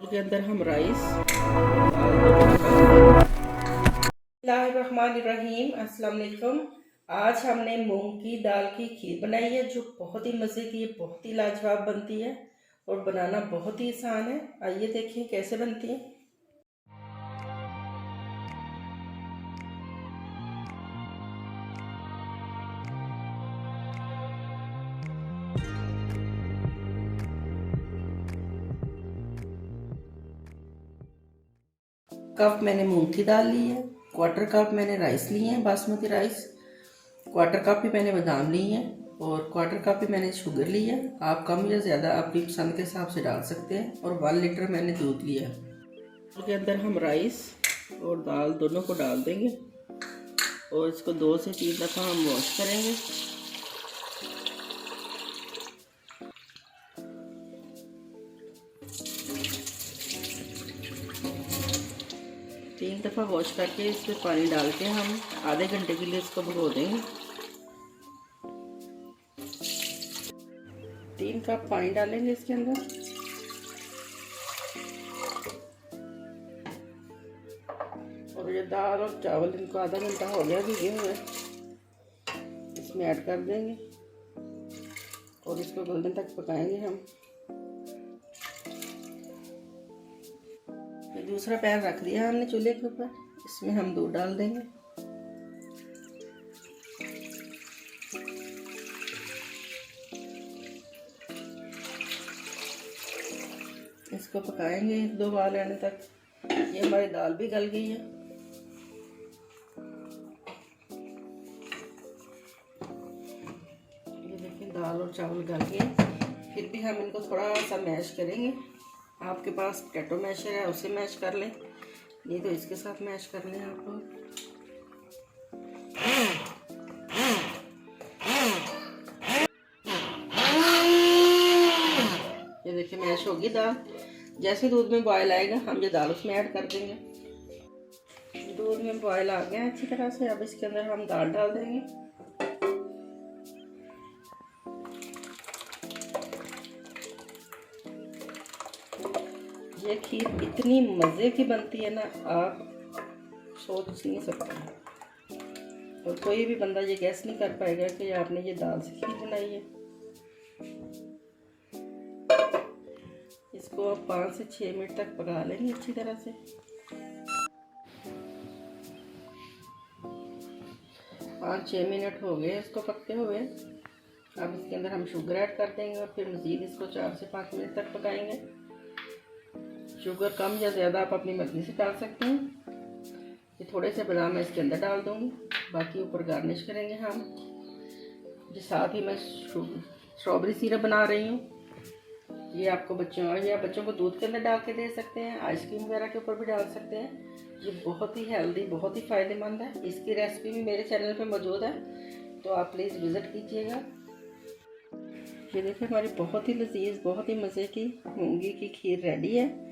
के अंदर हम राइस रहीम अस्सलाम वालेकुम। आज हमने मूंग की दाल की खीर बनाई है जो बहुत ही मज़े की है, बहुत ही लाजवाब बनती है और बनाना बहुत ही आसान है। आइए देखिए कैसे बनती है। कप मैंने मूंग की दाल ली है, क्वार्टर कप मैंने राइस लिए हैं बासमती राइस, क्वार्टर कप ही मैंने बादाम ली हैं और क्वार्टर कप ही मैंने शुगर ली है। आप कम या ज़्यादा अपनी पसंद के हिसाब से डाल सकते हैं। और 1 लीटर मैंने दूध लिया है। उसके अंदर हम राइस और दाल दोनों को डाल देंगे और इसको 2 से 3 दफ़ा हम वॉश करेंगे। तीन दफ़ा वॉश करके इसमें पानी डाल के हम आधे घंटे के लिए इसको भिगो देंगे। 3 कप पानी डालेंगे इसके अंदर। और ये दाल और चावल इनको आधा घंटा हो गया भिगे हुए, इसमें ऐड कर देंगे और इसको गोल्डन तक पकाएंगे हम। दूसरा पैन रख दिया हमने चूल्हे के ऊपर, इसमें हम दूध डाल देंगे। इसको पकाएंगे 1-2 उबाल आने तक। ये हमारी दाल भी गल गई है। ये देखिए दाल और चावल गल गए। फिर भी हम इनको थोड़ा सा मैश करेंगे। आपके पास पोटैटो मैशर है उसे मैश कर लें, नहीं तो इसके साथ मैश कर लें आप लोग। ये देखिए मैश होगी दाल। जैसे दूध में बॉयल आएगा हम ये दाल उसमें ऐड कर देंगे। दूध में बॉयल आ गया अच्छी तरह से। अब इसके अंदर हम दाल डाल देंगे। ये खीर इतनी मज़े की बनती है ना, आप सोच नहीं सकते। और कोई भी बंदा ये गैस नहीं कर पाएगा कि आपने ये दाल से खीर बनाई है। इसको 5 से 6 मिनट तक पका लेंगे अच्छी तरह से। 5-6 मिनट हो गए इसको पकते हुए। अब इसके अंदर हम शुगर ऐड कर देंगे और फिर मज़ीद इसको 4 से 5 मिनट तक पकाएंगे। शुगर कम या ज़्यादा आप अपनी मर्ज़ी से डाल सकते हैं। ये थोड़े से बादाम मैं इसके अंदर डाल दूँगी, बाकी ऊपर गार्निश करेंगे हम। जो साथ ही मैं स्ट्रॉबेरी सिरप बना रही हूँ। ये आपको बच्चों को दूध के अंदर डाल के दे सकते हैं, आइसक्रीम वगैरह के ऊपर भी डाल सकते हैं। ये बहुत ही हेल्दी, बहुत ही फ़ायदेमंद है। इसकी रेसिपी भी मेरे चैनल पे मौजूद है, तो आप प्लीज़ विज़िट कीजिएगा। ये देखिए हमारी बहुत ही लजीज, बहुत ही मज़े की मूंगी की खीर रेडी है।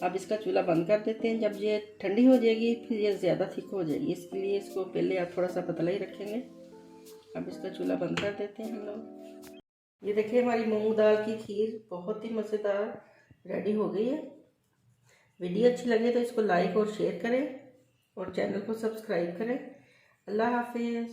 अब इसका चूल्हा बंद कर देते हैं। जब ये ठंडी हो जाएगी फिर ये ज़्यादा थिक हो जाएगी, इसके लिए इसको पहले आप थोड़ा सा पतला ही रखेंगे। अब इसका चूल्हा बंद कर देते हैं हम लोग। ये देखिए हमारी मूंग दाल की खीर बहुत ही मज़ेदार रेडी हो गई है। वीडियो अच्छी लगे तो इसको लाइक और शेयर करें और चैनल को सब्सक्राइब करें। अल्लाह हाफिज़।